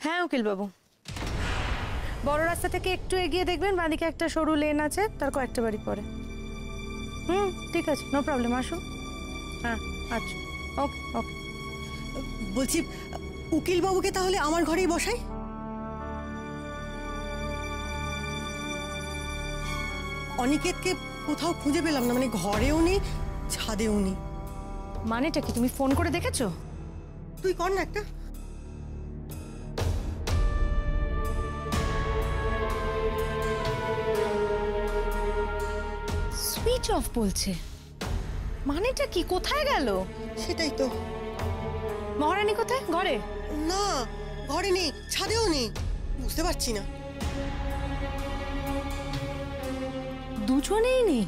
হ্যাঁ উকিল বাবু, বড় রাস্তা থেকে একটু এগিয়ে দেখবেন বাঁদিকে একটা সরু লেন আছে, তার কয়েকটা বাড়ি পরে। ঠিক আছে, নো প্রবলেম, আসুন। হ্যাঁ আচ্ছা, ওকে ওকে। বলছি উকিল বাবুকে তাহলে আমার ঘরেই বসাই? অনিকেতকে কোথাও খুঁজে পেলাম না, মানে ঘরেও নেই, ছাদেও নেই। মানেটা কি, তুমি ফোন করে দেখেছো? তুই কর না একটা। সুইচ অফ বলছে, মানেটা কি, কোথায় গেল? সেটাই তো। মহারানী কোথায়? ঘরে? না, ঘরে নেই, ছাদেও নেই, বুঝতে পারছি না। দুজনেই নেই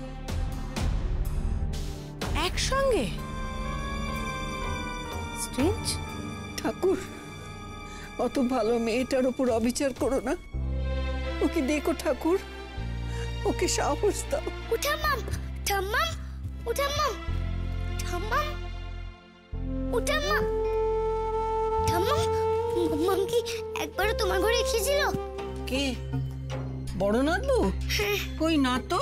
একসঙ্গে? স্ট্রেঞ্জ। ঠাকুর, অত ভালো মেয়েটার উপর অবিচার করো না, ওকে দেখো ঠাকুর, ওকে সাহস দাও। উঠাম্মাম, ঠাম্মাম, উঠাম্মাম, ঠাম্মাম, উঠাম্মাম, ঠাম্মাম। মাম্মাম কি একবারও তোমার ঘরে এসেছিল? কে? বড় নাতবু? কই না তো।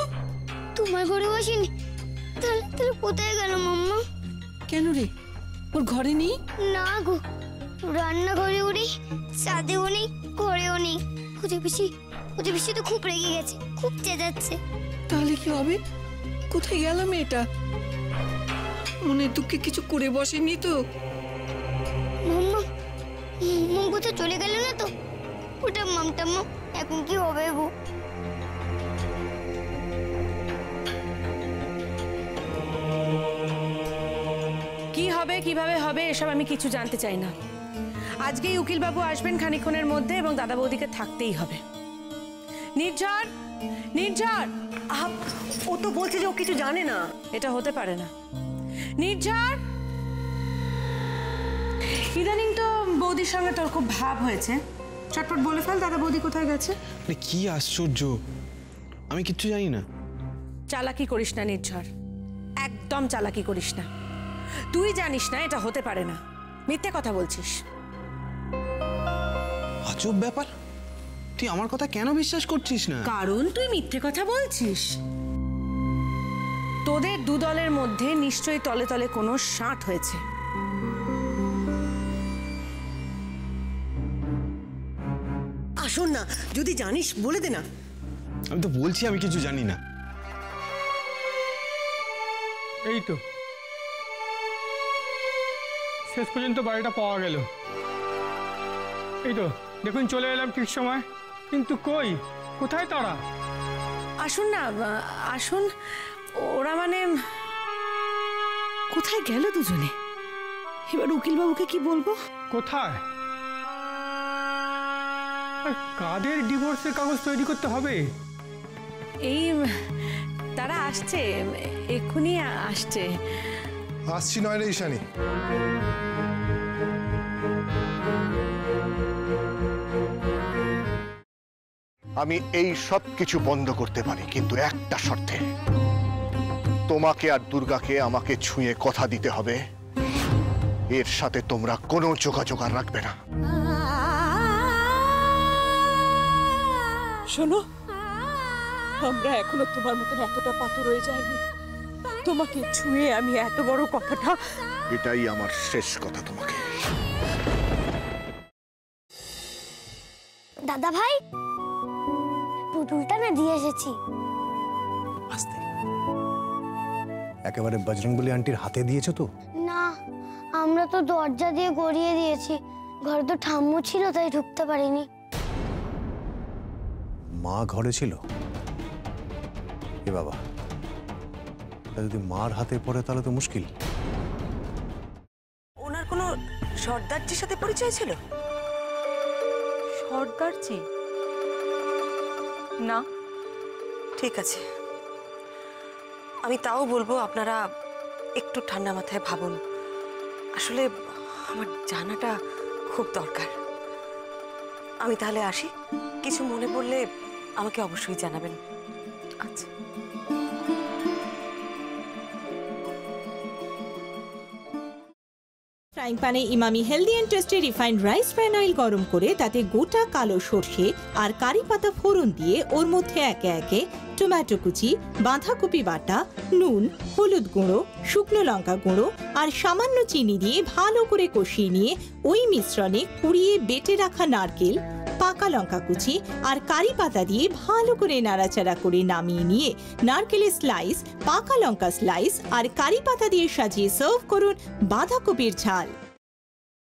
তোমার ঘরে আসেনি? তাহলে কোথায় গেল মাম্মা? কেন রে, ওর ঘরে নেই? না গো, রান্নাঘরেও নেই, ছাদেও নেই, ঘরেও নেই। প্রতিবেশী তো খুব রেগে গেছে, খুব চেঁচাচ্ছে। তাহলে কি হবে? কোথায় গেল মেয়েটা? মনে দুঃখে কিছু করে বসেনি তো? মাম্মা কোথায় চলে গেল না তো? ওটা মামটাম্মা, এখন কি হবে গো? কি হবে, কিভাবে হবে, এসব আমি কিছু জানতে চাই না। আজকেই উকিল বাবু আসবেন খানিকক্ষণের মধ্যে, এবং দাদা বৌদিকে থাকতেই হবে। নির্ঝর, নির্ঝর। ও তো বলছে যে ও কিছু জানে না। এটা হতে পারে না। নির্ঝর, ইদানিং তো বৌদির সঙ্গে তোর খুব ভাব হয়েছে, চটপট বলে ফেল দাদা বৌদি কোথায় গেছে। কি আশ্চর্য, আমি কিচ্ছু জানি না। চালাকি করিস না নির্ঝর, একদম চালাকি করিস না। তুই জানিস না এটা হতে পারে না, মিথ্যে কথা বলছিস। আজব ব্যাপার, তুই আমার কথা কেন বিশ্বাস করছিস না? কারণ তুই মিথ্যে কথা বলছিস। তোদের দু দলের মধ্যে নিশ্চয়ই তলে তলে কোনো সাঁট হয়েছে। আসুন না, যদি জানিস বলে দে না। আমি তো বলছি আমি কিছু জানি না। এই তো শেষ পর্যন্ত বাড়িটা পাওয়া গেল। এই তো দেখুন চলে এলাম ঠিক সময়, কিন্তু কই, কোথায় তারা? আসুন না, আসুন। ওরা মানে কোথায় গেল দুজনে? এবার উকিল বাবুকে কি বলবো? কোথায়? আর কাদের ডিভোর্সের কাগজ তৈরি করতে হবে? এই তারা আসছে, এক্ষুনি আসছে। আসছি নয় রে ঈশানী, আমি এই সব কিছু বন্ধ করতে পারি, কিন্তু একটা শর্তে। তোমাকে আর দুর্গাকে আমাকে ছুঁয়ে কথা দিতে হবে, এর সাথে তোমরা কোনো যোগাযোগ আর রাখবে না। শোনো, আমরা এখনো তোমার মতন এতটা পাথর হয়ে যায়নি। তোমাকে ছুঁয়ে আমি এত বড় কথাটা। এটাই আমার শেষ কথা তোমাকে। দাদা ভাই, পুতুলটা না দিয়ে এসেছি। আস্তে, একেবারে বজরংবলী আন্টির হাতে দিয়েছো তো? না, আমরা তো দরজা দিয়ে গড়িয়ে দিয়েছি, ঘরে তো ঠাম্মু ছিল তাই ঢুকতে পারিনি। মা ঘরে ছিল? এ বাবা, যদি মার হাতে পড়ে তাহলে তো মুশকিল। ওনার কোনো সর্দারজির সাথে পরিচয় ছিল? সর্দারজি? না। ঠিক আছে, আমি তাও বলবো আপনারা একটু ঠান্ডা মাথায় ভাবুন। আসলে আমার জানাটা খুব দরকার। আমি তাহলে আসি, কিছু মনে পড়লে আমাকে অবশ্যই জানাবেন। আচ্ছা। ফ্রাইং প্যানে Emami healthy and tasty refined rice bran oil গরম করে তাতে গোটা কালো সর্ষে আর কারি পাতা ফোড়ন দিয়ে ওর মধ্যে একে একে টমেটো কুচি, বাঁধাকপি বাটা, নুন, হলুদ গুঁড়ো, শুকনো লঙ্কা গুঁড়ো আর সামান্য চিনি দিয়ে ভালো করে কষিয়ে নিয়ে ওই মিশ্রণে কুড়িয়ে বেটে রাখা নারকেল, পাকা লঙ্কা কুচি আর কারি পাতা দিয়ে ভালো করে নাড়াচাড়া করে নামিয়ে নিয়ে নারকেলের স্লাইস, পাকা লঙ্কা স্লাইস আর কারি পাতা দিয়ে সাজিয়ে সার্ভ করুন বাঁধাকপির ঝাল।